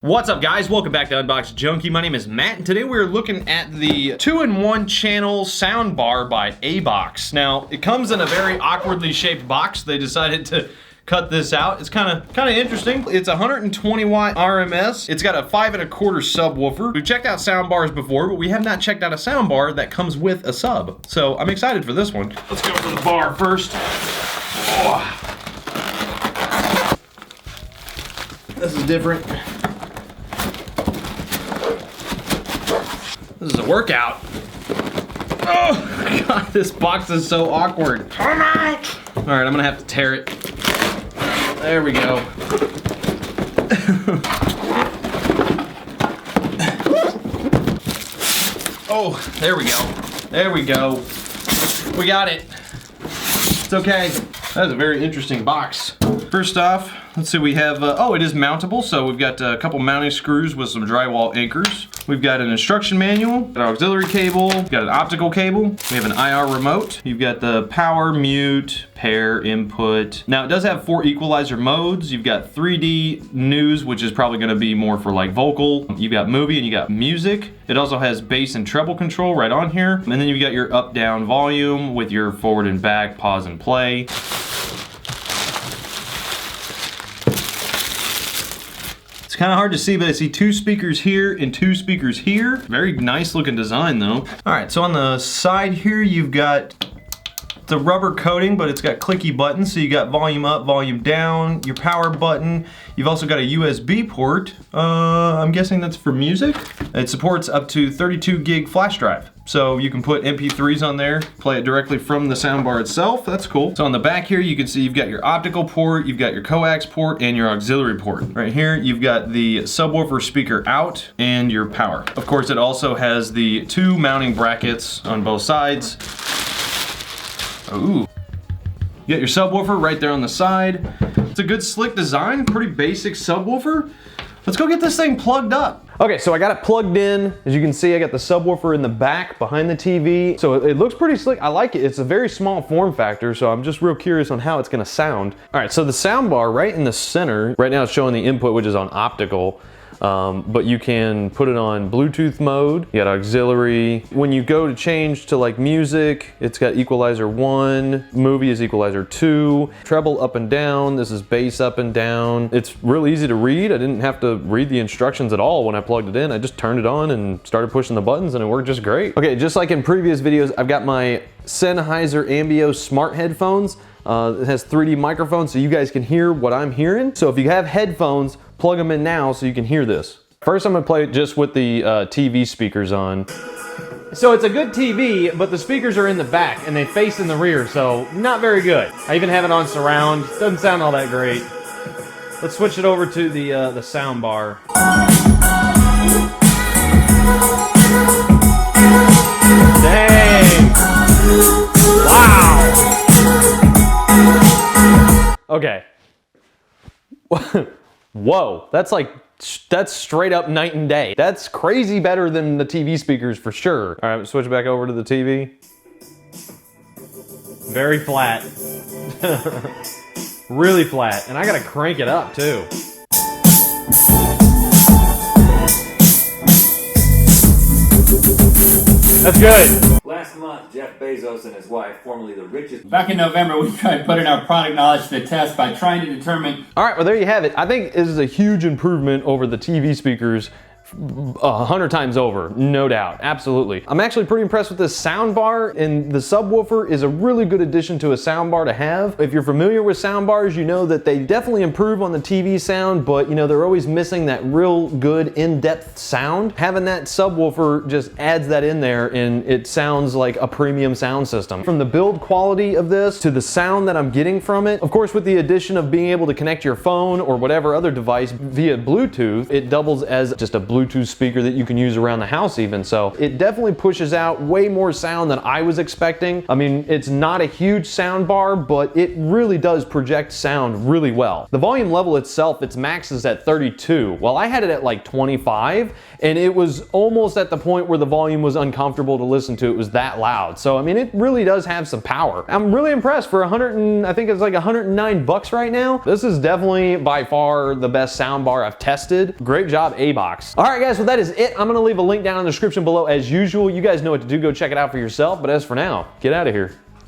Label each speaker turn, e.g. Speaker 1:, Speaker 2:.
Speaker 1: What's up, guys? Welcome back to Unbox Junkie. My name is Matt, and today we're looking at the 2-in-1 channel soundbar by ABOX. Now, it comes in a very awkwardly shaped box. They decided to cut this out. It's kind of interesting. It's 120 watt RMS. It's got a 5 1/4 subwoofer. We've checked out soundbars before, but we have not checked out a soundbar that comes with a sub. So I'm excited for this one. Let's go for the bar first. Oh. This is different. This is a workout. Oh God, this box is so awkward. Come out! All right, I'm gonna have to tear it. There we go. Oh, there we go. There we go. We got it. It's okay. That is a very interesting box. First off, let's see, we have, oh, it is mountable, so we've got a couple mounting screws with some drywall anchors. We've got an instruction manual, an auxiliary cable, we've got an optical cable, we have an IR remote, you've got the power, mute, pair, input. Now it does have 4 equalizer modes. You've got 3D news, which is probably gonna be more for like vocal. You've got movie and you got music. It also has bass and treble control right on here. And then you've got your up down volume with your forward and back, pause and play. Kind of hard to see, but I see 2 speakers here and 2 speakers here. Very nice looking design though. All right, so on the side here, you've got the rubber coating, but it's got clicky buttons. So you got volume up, volume down, your power button. You've also got a USB port. I'm guessing that's for music. It supports up to 32 gig flash drive. So you can put MP3s on there, play it directly from the soundbar itself. That's cool. So on the back here, you can see you've got your optical port, you've got your coax port, and your auxiliary port. Right here, you've got the subwoofer speaker out and your power. Of course, it also has the 2 mounting brackets on both sides. Ooh. You got your subwoofer right there on the side. It's a good slick design, pretty basic subwoofer. Let's go get this thing plugged up. Okay, so I got it plugged in. As you can see, I got the subwoofer in the back behind the TV. So it looks pretty slick. I like it. It's a very small form factor, so I'm just real curious on how it's gonna sound. All right, so the sound bar right in the center, right now it's showing the input, which is on optical. But you can put it on Bluetooth mode. You got auxiliary. When you go to change to like music, it's got equalizer 1, movie is equalizer 2, treble up and down, this is bass up and down. It's real easy to read. I didn't have to read the instructions at all when I plugged it in. I just turned it on and started pushing the buttons and it worked just great. Okay, just like in previous videos, I've got my Sennheiser Ambio smart headphones. It has 3D microphones so you guys can hear what I'm hearing. So if you have headphones, plug them in now so you can hear this. First I'm gonna play it just with the TV speakers on. So it's a good TV, but the speakers are in the back and they face in the rear, so not very good. I even have it on surround, doesn't sound all that great. Let's switch it over to the sound bar. Dang! Wow! Okay. Whoa, that's straight up night and day. That's crazy better than the TV speakers for sure. All right, switch back over to the TV. Very flat. Really flat, and I gotta crank it up too. That's good.
Speaker 2: Last month, Jeff Bezos and his wife, formerly the richest...
Speaker 3: Back in November, we tried putting our product knowledge to the test by trying to determine...
Speaker 1: All right, well there you have it. I think this is a huge improvement over the TV speakers 100 times over, no doubt, absolutely. I'm actually pretty impressed with this sound bar, and the subwoofer is a really good addition to a sound bar to have. If you're familiar with sound bars, you know that they definitely improve on the TV sound, but you know, they're always missing that real good in-depth sound. Having that subwoofer just adds that in there, and it sounds like a premium sound system. From the build quality of this to the sound that I'm getting from it, of course with the addition of being able to connect your phone or whatever other device via Bluetooth, it doubles as just a Bluetooth Bluetooth speaker that you can use around the house even. So it definitely pushes out way more sound than I was expecting. I mean, it's not a huge sound bar, but it really does project sound really well. The volume level itself, its max is at 32. Well, I had it at like 25, and it was almost at the point where the volume was uncomfortable to listen to. It was that loud. So, I mean, it really does have some power. I'm really impressed for I think it's like 109 bucks right now. This is definitely by far the best soundbar I've tested. Great job, ABOX. All right, guys, well, that is it. I'm gonna leave a link down in the description below as usual. You guys know what to do. Go check it out for yourself. But as for now, get out of here.